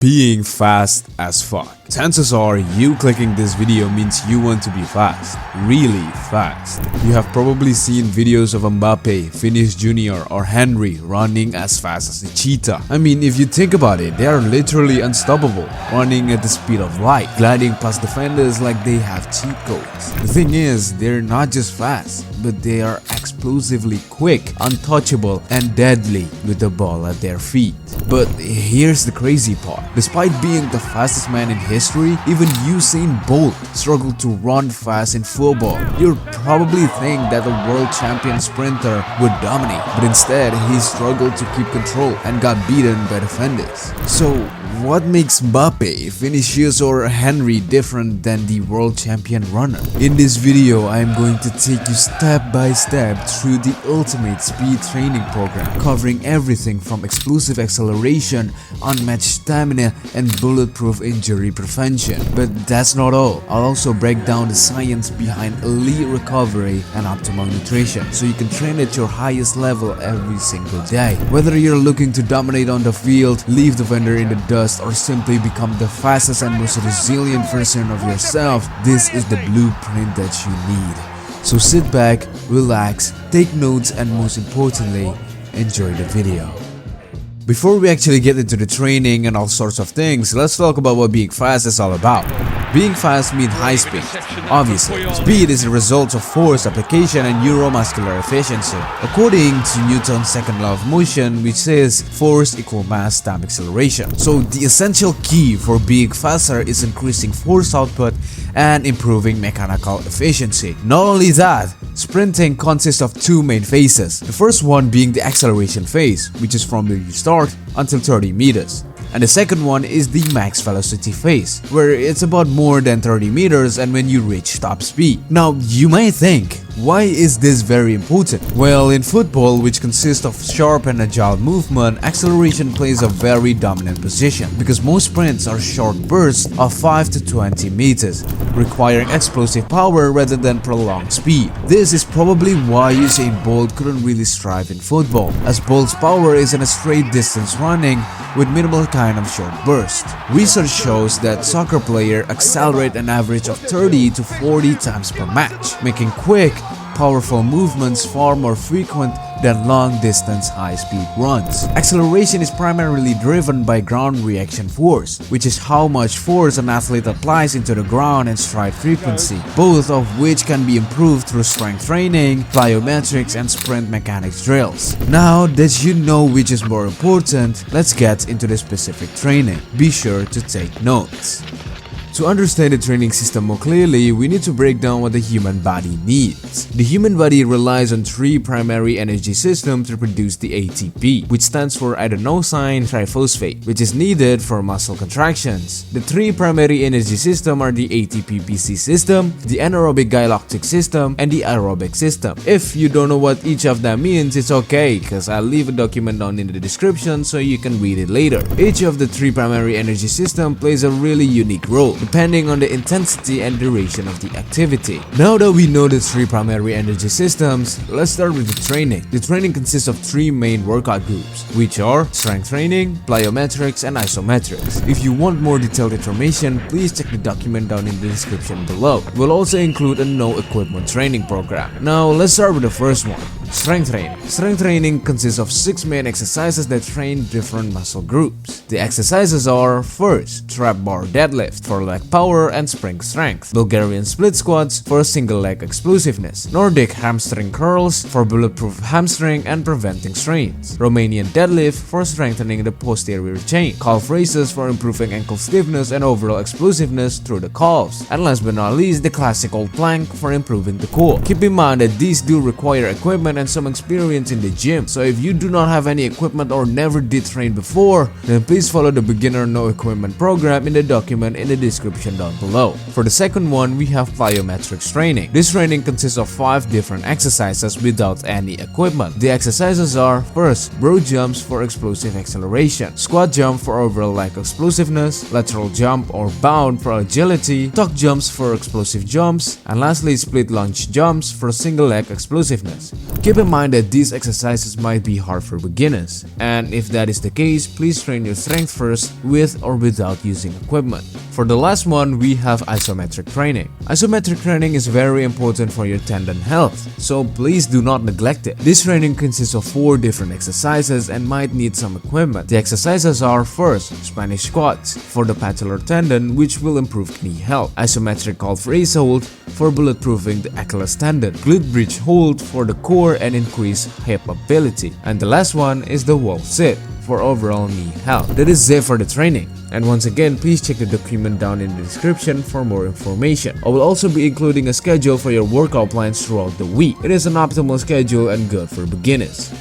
Being fast as fuck. Chances are you clicking this video means you want to be fast, really fast. You have probably seen videos of Mbappe, Vinicius Jr. or Henry running as fast as a cheetah. I mean, if you think about it, they are literally unstoppable, running at the speed of light, gliding past defenders like they have cheat codes. The thing is, they're not just fast, but they are explosively quick, untouchable, and deadly with the ball at their feet. But here's the crazy part. Despite being the fastest man in history, even Usain Bolt struggled to run fast in football. You'd probably think that a world champion sprinter would dominate, but instead he struggled to keep control and got beaten by defenders. So what makes Mbappe, Vinicius or Henry different than the world champion runner? In this video, I am going to take you step by step through the ultimate speed training program, covering everything from explosive acceleration, unmatched stamina, and bulletproof injury prevention. But that's not all. I'll also break down the science behind elite recovery and optimal nutrition, so you can train at your highest level every single day. Whether you're looking to dominate on the field, leave the defender in the dust, or simply become the fastest and most resilient version of yourself, this is the blueprint that you need. So sit back, relax, take notes, and most importantly, enjoy the video. Before we actually get into the training and all sorts of things, let's talk about what being fast is all about. Being fast means high speed. Obviously, speed is a result of force application and neuromuscular efficiency. According to Newton's second law of motion, which says force equals mass times acceleration. So the essential key for being faster is increasing force output and improving mechanical efficiency. Not only that, sprinting consists of two main phases. The first one being the acceleration phase, which is from where you start until 30 meters. And the second one is the max velocity phase, where it's about more than 30 meters and when you reach top speed. Now, you might think, why is this very important? Well, in football, which consists of sharp and agile movement, acceleration plays a very dominant position because most sprints are short bursts of 5 to 20 meters, requiring explosive power rather than prolonged speed. This is probably why Usain Bolt couldn't really strive in football, as Bolt's power is in a straight distance running with minimal kind of short burst. Research shows that soccer players accelerate an average of 30 to 40 times per match, making quick, powerful movements far more frequent than long-distance high-speed runs. Acceleration is primarily driven by ground reaction force, which is how much force an athlete applies into the ground and stride frequency, both of which can be improved through strength training, plyometrics, and sprint mechanics drills. Now that you know which is more important, let's get into the specific training. Be sure to take notes. To understand the training system more clearly, we need to break down what the human body needs. The human body relies on three primary energy systems to produce the ATP, which stands for adenosine triphosphate, which is needed for muscle contractions. The three primary energy systems are the ATP-PC system, the anaerobic galactic system, and the aerobic system. If you don't know what each of them means, it's okay, cause I'll leave a document down in the description so you can read it later. Each of the three primary energy systems plays a really unique role, depending on the intensity and duration of the activity. Now that we know the three primary energy systems, let's start with the training. The training consists of three main workout groups, which are strength training, plyometrics, and isometrics. If you want more detailed information, please check the document down in the description below. We'll also include a no equipment training program. Now let's start with the first one. Strength training. Strength training consists of 6 main exercises that train different muscle groups. The exercises are: first, trap bar deadlift for leg power and spring strength, Bulgarian split squats for single leg explosiveness, Nordic hamstring curls for bulletproof hamstring and preventing strains, Romanian deadlift for strengthening the posterior chain, calf raises for improving ankle stiffness and overall explosiveness through the calves, and last but not least, the classic old plank for improving the core. Keep in mind that these do require equipment and some experience in the gym, so if you do not have any equipment or never did train before, then please follow the beginner no equipment program in the document in the description down below. For the second one, we have plyometrics training. This training consists of 5 different exercises without any equipment. The exercises are: first, broad jumps for explosive acceleration, squat jump for overall leg explosiveness, lateral jump or bound for agility, tuck jumps for explosive jumps, and lastly, split lunge jumps for single leg explosiveness. Keep Keep in mind that these exercises might be hard for beginners, and if that is the case, please train your strength first with or without using equipment. For the last one, we have isometric training. Isometric training is very important for your tendon health, so please do not neglect it. This training consists of 4 different exercises and might need some equipment. The exercises are: first, Spanish squats for the patellar tendon, which will improve knee health; isometric calf raise hold for bulletproofing the Achilles tendon; glute bridge hold for the core and increase hip mobility; and the last one is the wall sit for overall knee health. That is it for the training. And once again, please check the document down in the description for more information. I will also be including a schedule for your workout plans throughout the week. It is an optimal schedule and good for beginners.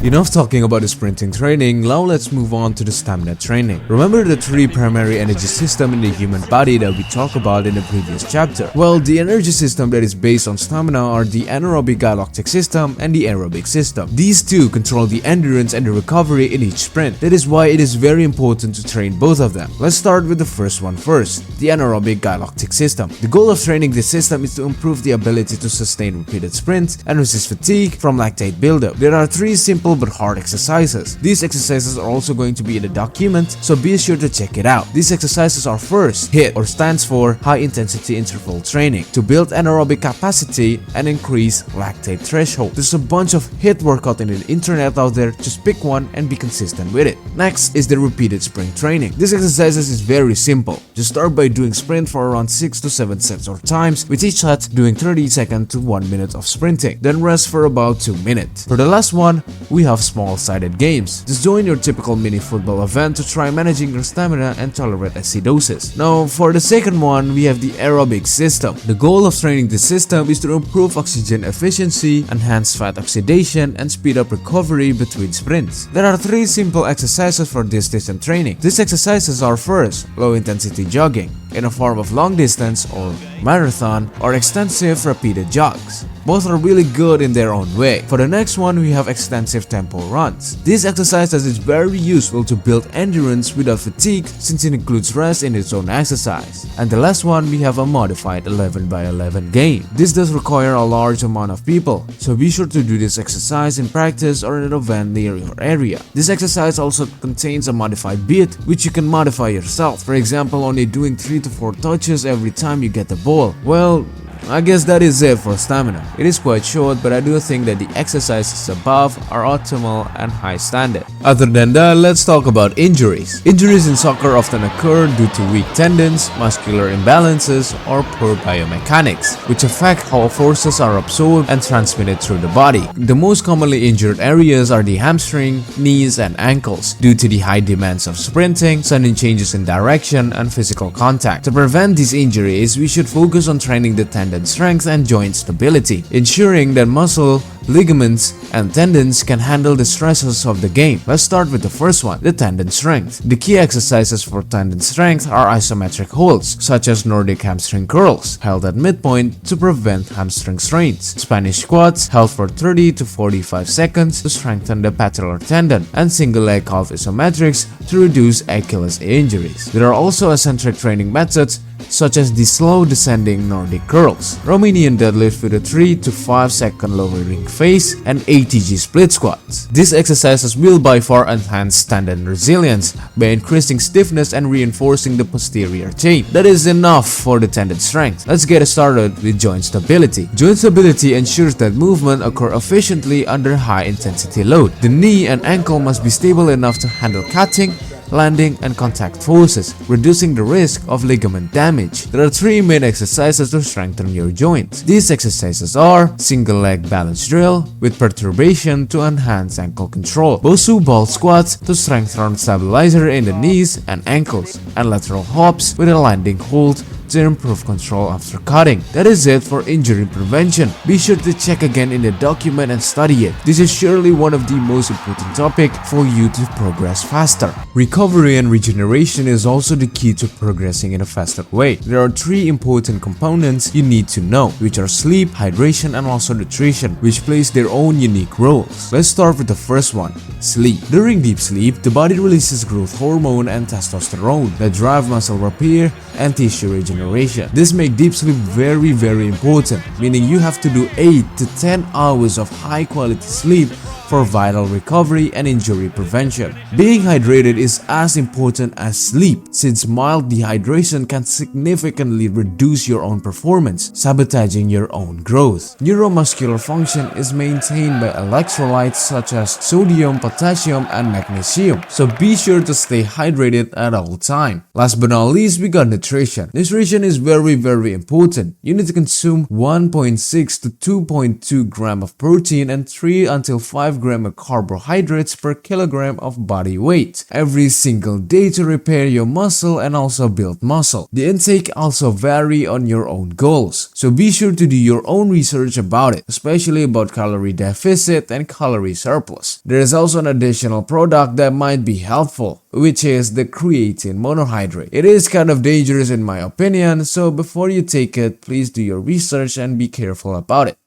Enough talking about the sprinting training, now let's move on to the stamina training. Remember the 3 primary energy systems in the human body that we talked about in the previous chapter? Well, the energy system that is based on stamina are the anaerobic galactic system and the aerobic system. These 2 control the endurance and the recovery in each sprint. That is why it is very important to train both of them. Let's start with the first one first, the anaerobic galactic system. The goal of training this system is to improve the ability to sustain repeated sprints and resist fatigue from lactate buildup. There are 3 simple but hard exercises. These exercises are also going to be in the document, so be sure to check it out. These exercises are: first, HIIT, or stands for high intensity interval training, to build anaerobic capacity and increase lactate threshold. There's a bunch of HIIT workout in the internet out there, just pick one and be consistent with it. Next is the repeated sprint training. This exercise is very simple. Just start by doing sprint for around 6 to 7 sets or times, with each set doing 30 seconds to 1 minute of sprinting, then rest for about 2 minutes. For the last one, we have small-sided games. Just join your typical mini football event to try managing your stamina and tolerate acidosis. Now, for the second one, we have the aerobic system. The goal of training this system is to improve oxygen efficiency, enhance fat oxidation, and speed up recovery between sprints. There are 3 simple exercises for this system training. These exercises are: first, low-intensity jogging in a form of long distance or marathon, or extensive repeated jogs. Both are really good in their own way. For the next one, we have extensive tempo runs. This exercise is very useful to build endurance without fatigue, since it includes rest in its own exercise. And the last one, we have a modified 11x11 game. This does require a large amount of people, so be sure to do this exercise in practice or in an event near your area. This exercise also contains a modified beat, which you can modify yourself. For example, only doing 3 to 4 touches every time you get the ball. Well, I guess that is it for stamina. It is quite short, but I do think that the exercises above are optimal and high standard. Other than that, let's talk about injuries. Injuries in soccer often occur due to weak tendons, muscular imbalances, or poor biomechanics, which affect how forces are absorbed and transmitted through the body. The most commonly injured areas are the hamstring, knees, and ankles, due to the high demands of sprinting, sudden changes in direction, and physical contact. To prevent these injuries, we should focus on training the tendon strength and joint stability, ensuring that muscle, ligaments, and tendons can handle the stresses of the game. Let's start with the first one, the tendon strength. The key exercises for tendon strength are isometric holds, such as Nordic hamstring curls, held at midpoint to prevent hamstring strains, Spanish squats, held for 30 to 45 seconds to strengthen the patellar tendon, and single leg calf isometrics to reduce Achilles injuries. There are also eccentric training methods, such as the slow descending Nordic curls, Romanian deadlift with a 3 to 5 second lowering phase, and ATG split squats. These exercises will by far enhance tendon resilience by increasing stiffness and reinforcing the posterior chain. That is enough for the tendon strength. Let's get started with joint stability. Joint stability ensures that movement occurs efficiently under high intensity load. The knee and ankle must be stable enough to handle cutting, landing, and contact forces, reducing the risk of ligament damage. There are 3 main exercises to strengthen your joints. These exercises are single leg balance drill with perturbation to enhance ankle control, Bosu ball squats to strengthen stabilizer in the knees and ankles, and lateral hops with a landing hold to improve control after cutting. That is it for injury prevention. Be sure to check again in the document and study it. This is surely one of the most important topics for you to progress faster. Recovery and regeneration is also the key to progressing in a faster way. There are 3 important components you need to know, which are sleep, hydration, and also nutrition, which plays their own unique roles. Let's start with the first one, sleep. During deep sleep, the body releases growth hormone and testosterone that drive muscle repair and tissue regeneration. regeneration. This makes deep sleep very important, meaning you have to do 8 to 10 hours of high quality sleep for vital recovery and injury prevention. Being hydrated is as important as sleep, since mild dehydration can significantly reduce your own performance, sabotaging your own growth. Neuromuscular function is maintained by electrolytes such as sodium, potassium, and magnesium, so be sure to stay hydrated at all time. Last but not least, we got nutrition. Nutrition is very important. You need to consume 1.6 to 2.2 gram of protein and 3 until 5 gram of carbohydrates per kilogram of body weight every single day to repair your muscle and also build muscle. The intake also vary on your own goals, so be sure to do your own research about it, especially about calorie deficit and calorie surplus. There is also an additional product that might be helpful, which is the creatine monohydrate. It is kind of dangerous in my opinion, so before you take it, please do your research and be careful about it.